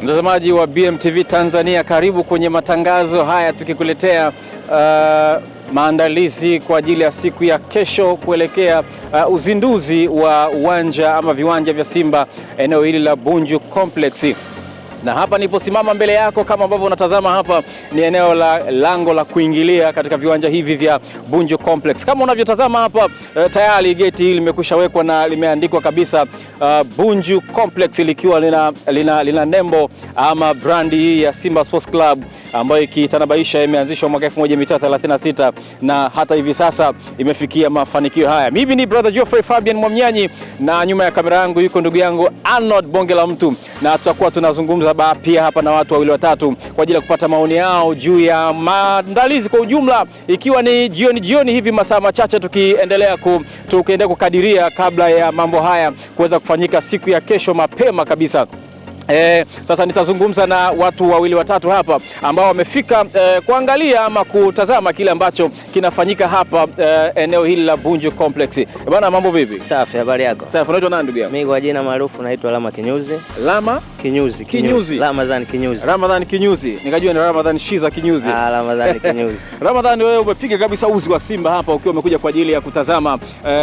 Mtazamaji wa BMTV Tanzania, karibu kwenye matangazo haya tukikuletea maandalizi kwa ajili ya siku ya kesho kuelekea uzinduzi wa uwanja ama viwanja vya Simba eneo hili la Bunju Complex. Na hapa niliposimama mbele yako kama ambavyo unatazama hapa ni eneo la lango la kuingilia katika viwanja hivi vya Bunju Complex. Kama unavyotazama hapa tayari geti hili limekushawekwa na limeandikwa kabisa Bunju Complex, likiwa lina nembo ama brandi hii ya Simba Sports Club ambayo ikitanabaisha imeanzishwa mwaka 1936 na hata hivi sasa imefikia mafanikio haya. Mimi ni brother Geoffrey Fabian Mwamnyanyi na nyuma ya kamera yangu yuko ndugu yangu Arnold Bonge la Mtu, na tutakuwa tunazungumza pia hapa na watu wawili watatu kwa ajili ya kupata maoni yao juu ya maandalizi kwa ujumla, ikiwa ni jioni hivi masaa machache tukiendelea kukadiria kabla ya mambo haya kuweza kufanyika siku ya kesho mapema kabisa. Sasa nitazungumza na watu wawili watatu hapa ambao wamefika kuangalia ama kutazama kile ambacho kinafanyika hapa eneo hili la Bunju Complex. Bwana, mambo vipi? Safi, habari yako? Safi. Unaitwa nani ndugu yangu? Mimi kwa jina maarufu naitwa Lama Kinyuzi. Lama Kinyuzi. Ramadhani Kinyuzi. Ramadhani Kinyuzi. Nikajua ni Ramadhani Shiza Kinyuzi. Ramadhani Kinyuzi. Ramadhani, wewe umepiga kabisa uzi wa Simba hapa ukiwa umekuja kwa ajili ya kutazama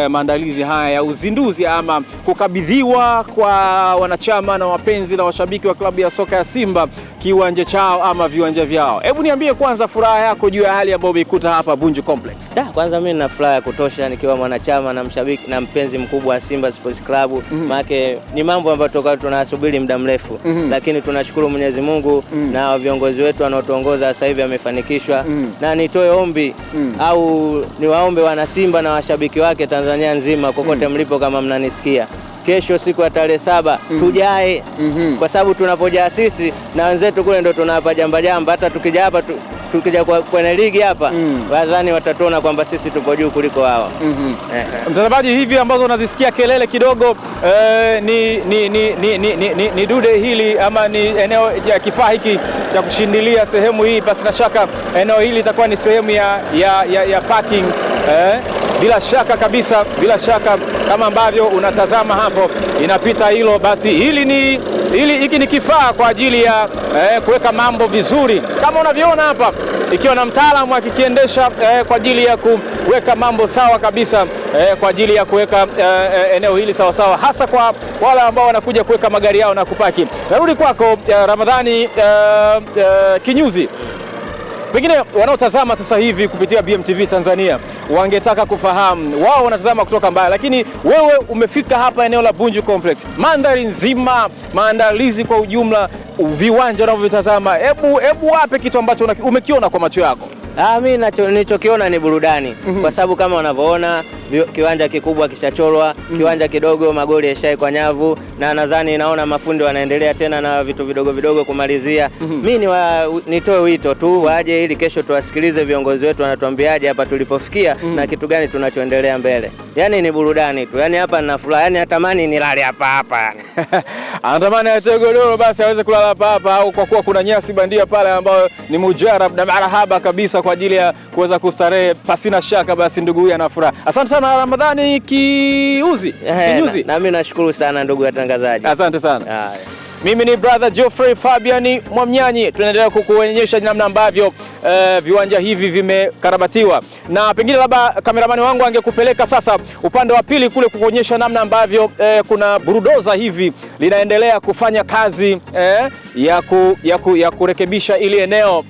maandalizi haya ya uzinduzi ama kukabidhiwa kwa wanachama na wapenzi na washabiki wa klabu ya soka ya Simba kiwanja chao ama viwanja vyao. Hebu niambie kwanza furaha yako juu ya hali ambayo umeikuta hapa Bunju Complex. Kwanza mimi nina furaha ya kutosha nikiwa mwanachama na mshabiki na mpenzi mkubwa wa Simba Sports Club. Maana ni mambo ambayo tunasubiri muda mrefu. Lakini tunashukuru Mwenyezi Mungu na viongozi wetu wanaotuongoza sasa hivi wamefanikishwa. Na nitoe ombi au niwaombe wana Simba na washabiki wake Tanzania nzima kokote mlipo, kama mnanisikia, kesho siku ya tarehe 7 tujae, kwa sababu tunapojaa sisi na wenzetu kule ndo tunawapa jamba. Hata tukija hapa tukija kwenye ligi hapa wadhani watatuona kwamba sisi tupo juu kuliko wao. Mtazamaji, hivi ambazo unazisikia kelele kidogo ni dude hili ama ni eneo ya kifaa hiki cha kushindilia sehemu hii. Basi na shaka eneo hili itakuwa ni sehemu ya parking. Bila shaka kabisa, bila shaka kama ambavyo unatazama hapo inapita hilo, basi hiki ni kifaa kwa ajili ya kuweka mambo vizuri kama unavyoona hapa, ikiwa na mtaalamu akikiendesha kwa ajili ya kuweka mambo sawa kabisa, kwa ajili ya kuweka eneo hili sawa sawa, hasa kwa wale ambao wanakuja kuweka magari yao na kupaki. Narudi kwako Ramadhani Kinyuzi. Pengine wanaotazama sasa hivi kupitia BMTV Tanzania wangetaka kufahamu, wao wanatazama kutoka mbali, lakini wewe umefika hapa eneo la Bunju Complex, mandhari nzima, maandalizi kwa ujumla, viwanja unavyotazama, hebu wape kitu ambacho umekiona kwa macho yako. Mimi nilichokiona ni burudani. Kwa sababu kama unavyoona kiwanja kikubwa kishachorwa, kiwanja kidogo magoli yashai kwa nyavu, na nadhani naona mafundi wanaendelea tena na vitu vidogo kumalizia. Mimi nitoe wito tu waje ili kesho tuwasikilize viongozi wetu wanatuambiaje hapa tulipofikia na kitu gani tunachoendelea mbele. Yaani ni burudani tu. Yaani hapa nina furaha. Yaani natamani nilale hapa yani. Anatamani atoe godoro basi aweze kulala hapa, au kwa kuwa kuna nyasi bandia pale ambayo ni mujarab na marahaba kabisa kwa ajili ya kuweza kustarehe, pasina shaka basi ndugu huyu ana furaha. Asante sana Ramadhani Kinyuzi. Na mimi nashukuru sana ndugu watangazaji. Asante sana. Mimi ni brother Geoffrey Fabian Mwamnyanyi. Tunaendelea kukuonyesha namna ambavyo viwanja hivi vimekarabatiwa, na pengine labda kameramani wangu angekupeleka sasa upande wa pili kule kukuonyesha namna ambavyo kuna burudoza hivi linaendelea kufanya kazi ya kurekebisha ili eneo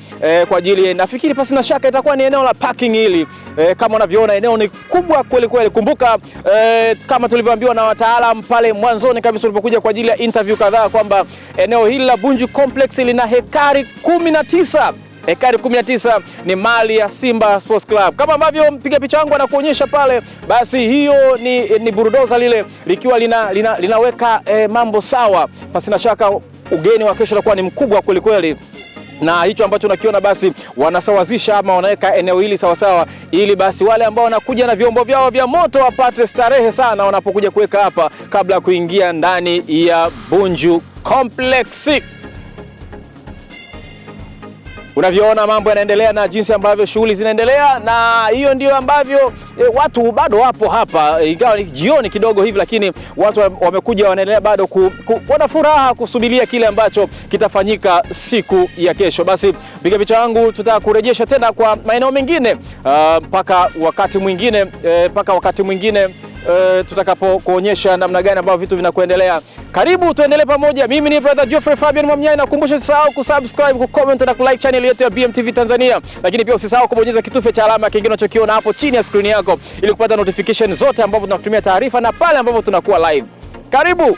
kwa ajili, nafikiri pasi na shaka itakuwa ni eneo la parking hili. Kama unavyoona eneo ni kubwa kweli kweli. Kumbuka kama tulivyoambiwa na wataalamu pale mwanzoni kabisa tulipokuja kwa ajili ya interview kadhaa kwamba eneo hili la Bunju Complex lina hekari 19. Hekari 19 ni mali ya Simba Sports Club. Kama ambavyo mpiga picha wangu anakuonyesha pale, basi hiyo ni burudoza lile likiwa linaweka mambo sawa. Pasina shaka ugeni wa kesho utakuwa ni mkubwa kweli kweli. Na hicho ambacho unakiona basi wanasawazisha ama wanaweka eneo hili sawa sawa, ili basi wale ambao wanakuja na vyombo vyao vya moto wapate starehe sana wanapokuja kuweka hapa kabla ya kuingia ndani ya Bunju Complex. Unavyoona mambo yanaendelea na jinsi ambavyo shughuli zinaendelea, na hiyo ndio ambavyo watu bado wapo hapa, ingawa ni jioni kidogo hivi, lakini watu wamekuja, wanaendelea bado wana furaha kusubiria kile ambacho kitafanyika siku ya kesho. Basi piga picha yangu, tutakurejesha tena kwa maeneo mengine mpaka wakati mwingine tutakapo kuonyesha namna gani ambavyo vitu vinakuendelea. Karibu tuendelee pamoja. Mimi ni brother Geoffrey Fabian Mwamnyai, na kukumbusha usisahau kusubscribe, kucomment na kulike channel yetu ya BMTV Tanzania. Lakini pia usisahau kubonyeza kitufe cha alama kingine unachokiona hapo chini ya screen yako ili kupata notification zote ambapo tunakutumia taarifa na pale ambapo tunakuwa live. Karibu.